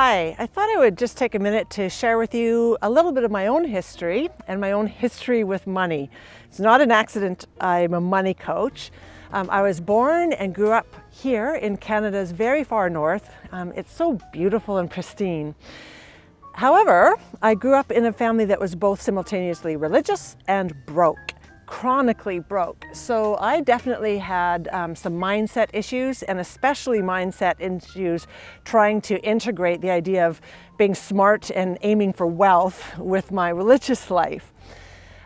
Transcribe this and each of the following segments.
Hi, I thought I would just take a minute to share with you a little bit of my own history and my own history with money. It's not an accident I'm a money coach. I was born and grew up here in Canada's very far north. It's so beautiful and pristine. However, I grew up in a family that was both simultaneously religious and broke. Chronically broke. So I definitely had some mindset issues, and especially mindset issues trying to integrate the idea of being smart and aiming for wealth with my religious life.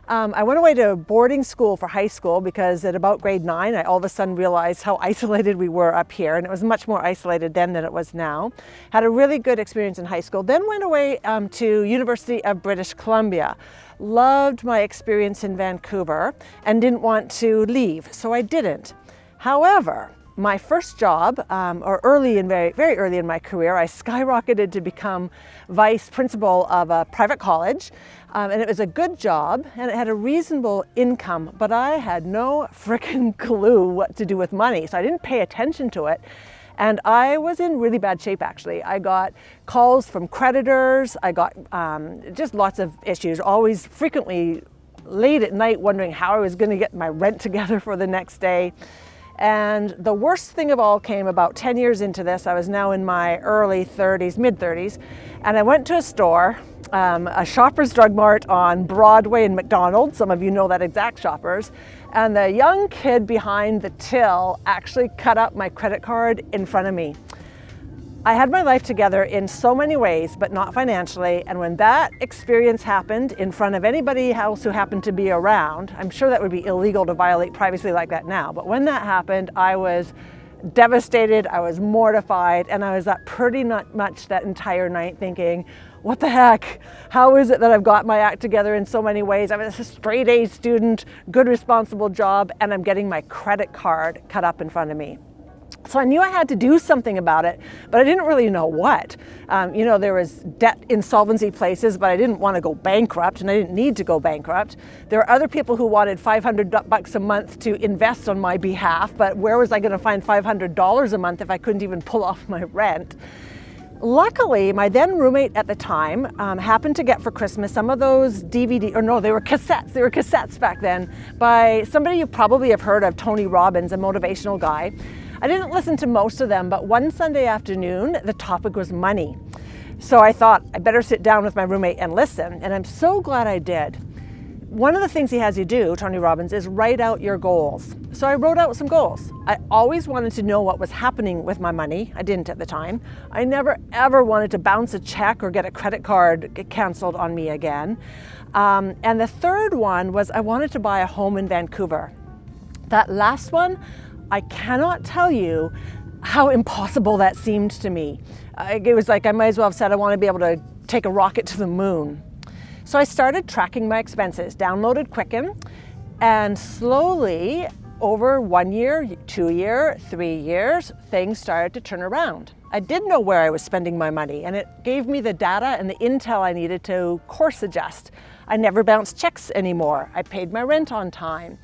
I went away to boarding school for high school because at about grade 9 I all of a sudden realized how isolated we were up here, and it was much more isolated then than it was now. Had a really good experience in high school, then went away to University of British Columbia. Loved my experience in Vancouver and didn't want to leave, so I didn't. However, my first job, or very early in my career, I skyrocketed to become vice principal of a private college. And it was a good job and it had a reasonable income, but I had no frickin' clue what to do with money, so I didn't pay attention to it. And I was in really bad shape, actually. I got calls from creditors, I got just lots of issues, always frequently late at night wondering how I was going to get my rent together for the next day. And the worst thing of all came about 10 years into this. I was now in my early 30s, mid 30s, and I went to a store, a Shoppers Drug Mart on Broadway in McDonald. Some of you know that exact Shoppers. And the young kid behind the till actually cut up my credit card in front of me. I had my life together in so many ways, but not financially. And when that experience happened in front of anybody else who happened to be around, I'm sure that would be illegal to violate privacy like that now. But when that happened, I was devastated, I was mortified, and I was up pretty much that entire night thinking, what the heck? How is it that I've got my act together in so many ways? I was a straight A student, good responsible job, and I'm getting my credit card cut up in front of me. So I knew I had to do something about it, but I didn't really know what. There was debt insolvency places, but I didn't want to go bankrupt, and I didn't need to go bankrupt. There were other people who wanted $500 a month to invest on my behalf, but where was I going to find $500 a month if I couldn't even pull off my rent? Luckily, my then roommate at the time happened to get for Christmas some of those they were cassettes. They were cassettes back then by somebody you probably have heard of, Tony Robbins, a motivational guy. I didn't listen to most of them, but one Sunday afternoon, the topic was money. So I thought I better sit down with my roommate and listen, and I'm so glad I did. One of the things he has you do, Tony Robbins, is write out your goals. So I wrote out some goals. I always wanted to know what was happening with my money. I didn't at the time. I never ever wanted to bounce a check or get a credit card canceled on me again. And the third one was I wanted to buy a home in Vancouver. That last one, I cannot tell you how impossible that seemed to me. It was like I might as well have said I want to be able to take a rocket to the moon. So I started tracking my expenses, downloaded Quicken, and slowly over 1 year, 2 year, 3 years, things started to turn around. I did know where I was spending my money, and it gave me the data and the intel I needed to course adjust. I never bounced checks anymore. I paid my rent on time.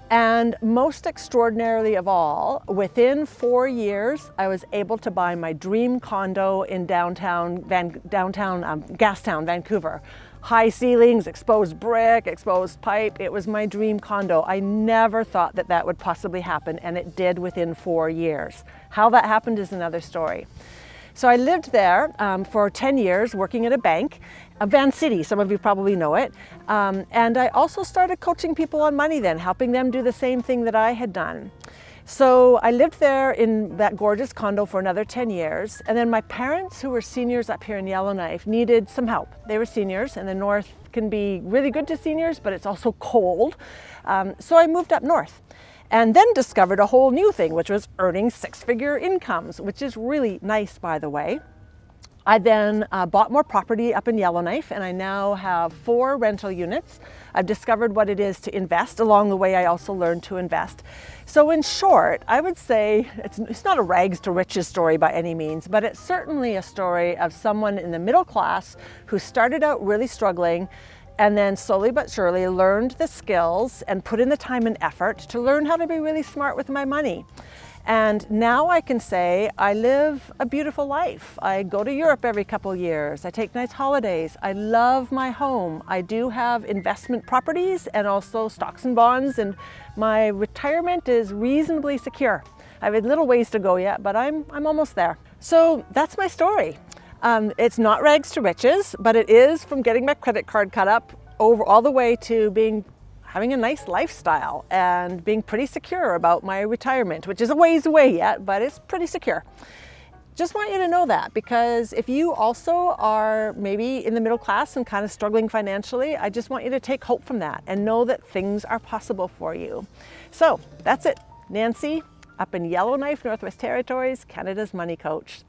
And most extraordinarily of all, within 4 years, I was able to buy my dream condo in downtown Gastown, Vancouver. High ceilings, exposed brick, exposed pipe. It was my dream condo. I never thought that that would possibly happen, and it did within 4 years. How that happened is another story. So I lived there for 10 years working at a bank, Van City, some of you probably know it. And I also started coaching people on money then, helping them do the same thing that I had done. So I lived there in that gorgeous condo for another 10 years. And then my parents, who were seniors up here in Yellowknife, needed some help. They were seniors, and the north can be really good to seniors, but it's also cold. So I moved up north. And then discovered a whole new thing, which was earning six-figure incomes, which is really nice, by the way. I then bought more property up in Yellowknife, and I now have 4 rental units. I've discovered what it is to invest. Along the way, I also learned to invest. So in short, I would say it's not a rags to riches story by any means, but it's certainly a story of someone in the middle class who started out really struggling, and then slowly but surely learned the skills and put in the time and effort to learn how to be really smart with my money. And now I can say I live a beautiful life. I go to Europe every couple years. I take nice holidays. I love my home. I do have investment properties and also stocks and bonds, and my retirement is reasonably secure. I have a little ways to go yet, but I'm almost there. So that's my story. It's not rags to riches, but it is from getting my credit card cut up over all the way to having a nice lifestyle and being pretty secure about my retirement, which is a ways away yet, but it's pretty secure. Just want you to know that, because if you also are maybe in the middle class and kind of struggling financially, I just want you to take hope from that and know that things are possible for you. So that's it. Nancy, up in Yellowknife, Northwest Territories, Canada's Money Coach.